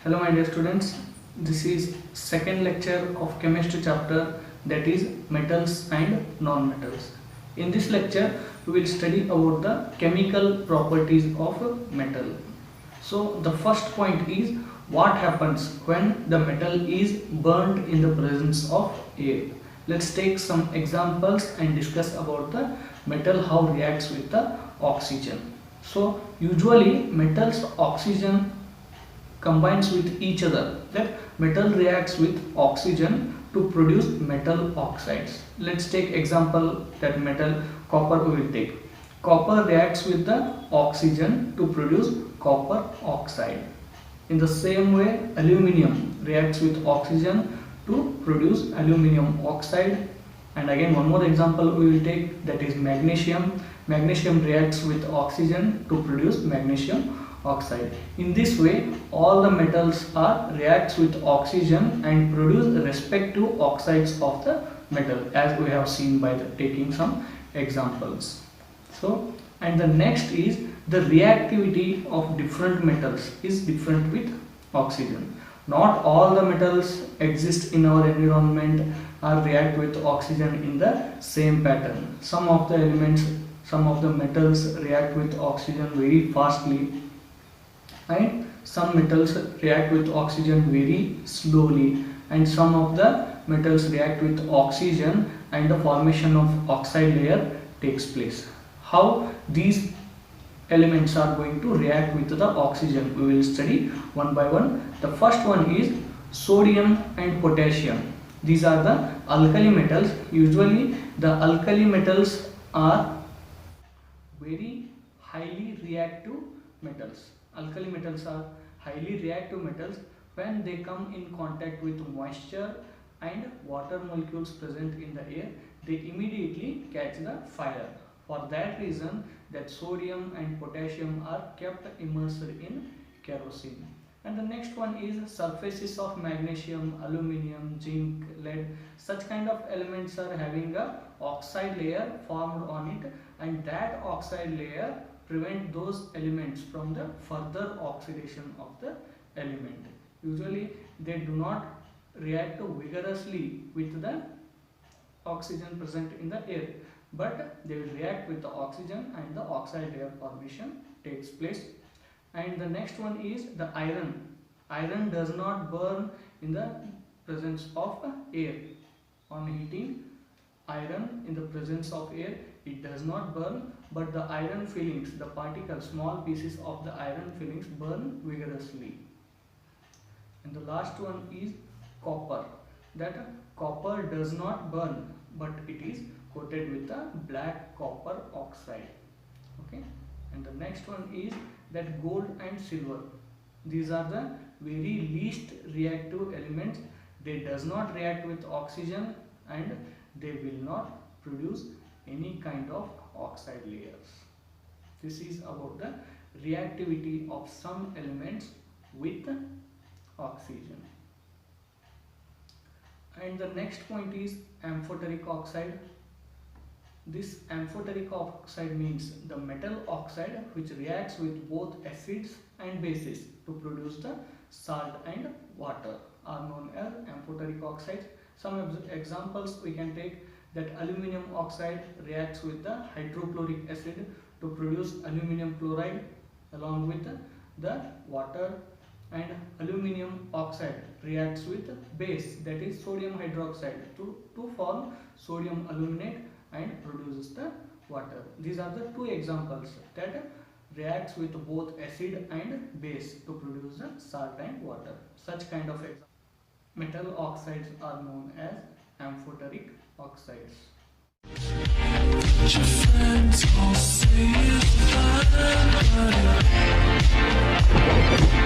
Hello my dear students, this is second lecture of chemistry chapter, that is metals and non-metals. In this lecture we will study about the chemical properties of a metal. So the first point is what happens when the metal is burned in the presence of air. Let's take some examples and discuss about the metal how reacts with the oxygen. So usually metals oxygen combines with each other, that metal reacts with oxygen to produce metal oxides. Let's take example that metal copper we will take. Copper reacts with the oxygen to produce copper oxide. In the same way aluminum reacts with oxygen to produce aluminum oxide. And again one more example we will take, that is magnesium. Magnesium reacts with oxygen to produce magnesium oxide. In this way all the metals are reacts with oxygen and produce respective oxides of the metal, as we have seen by taking some examples. So and the next is the reactivity of different metals is different with oxygen. Not all the metals exist in our environment or react with oxygen in the same pattern. Some of the elements, some of the metals react with oxygen very fastly, and some metals react with oxygen very slowly, and some of the metals react with oxygen and the formation of oxide layer takes place. How these elements are going to react with the oxygen we will study one by one. The first one is sodium and potassium. These are the alkali metals. Usually the alkali metals are very highly reactive metals. Alkali metals are highly reactive metals. When they come in contact with moisture and water molecules present in the air, they immediately catch the fire. For that reason that sodium and potassium are kept immersed in kerosene. And the next one is surfaces of magnesium, aluminum, zinc, lead. Such kind of elements are having a oxide layer formed on it, and that oxide layer prevent those elements from the further oxidation of the element. Usually they do not react vigorously with the oxygen present in the air, but they will react with the oxygen and the oxide layer formation takes place. And the next one is the iron. Iron does not burn in the presence of air. On heating iron in the presence of air, it does not burn, but the iron fillings, the particles, small pieces of the iron fillings burn vigorously. And the last one is copper. That copper does not burn, but it is coated with a black copper oxide. Okay. And the next one is that gold and silver. These are the very least reactive elements. They does not react with oxygen and they will not produce any kind of oxide layers. This is about the reactivity of some elements with oxygen. And the next point is amphoteric oxide. This amphoteric oxide means the metal oxide which reacts with both acids and bases to produce the salt and water are known as amphoteric oxides. Some examples we can take, that aluminum oxide reacts with the hydrochloric acid to produce aluminum chloride along with the water, and aluminum oxide reacts with base, that is sodium hydroxide, to form sodium aluminate and produces the water. These are the two examples that reacts with both acid and base to produce the salt and water. Such kind of metal oxides are known as amphoteric oxides. Your friends all say it's fine, but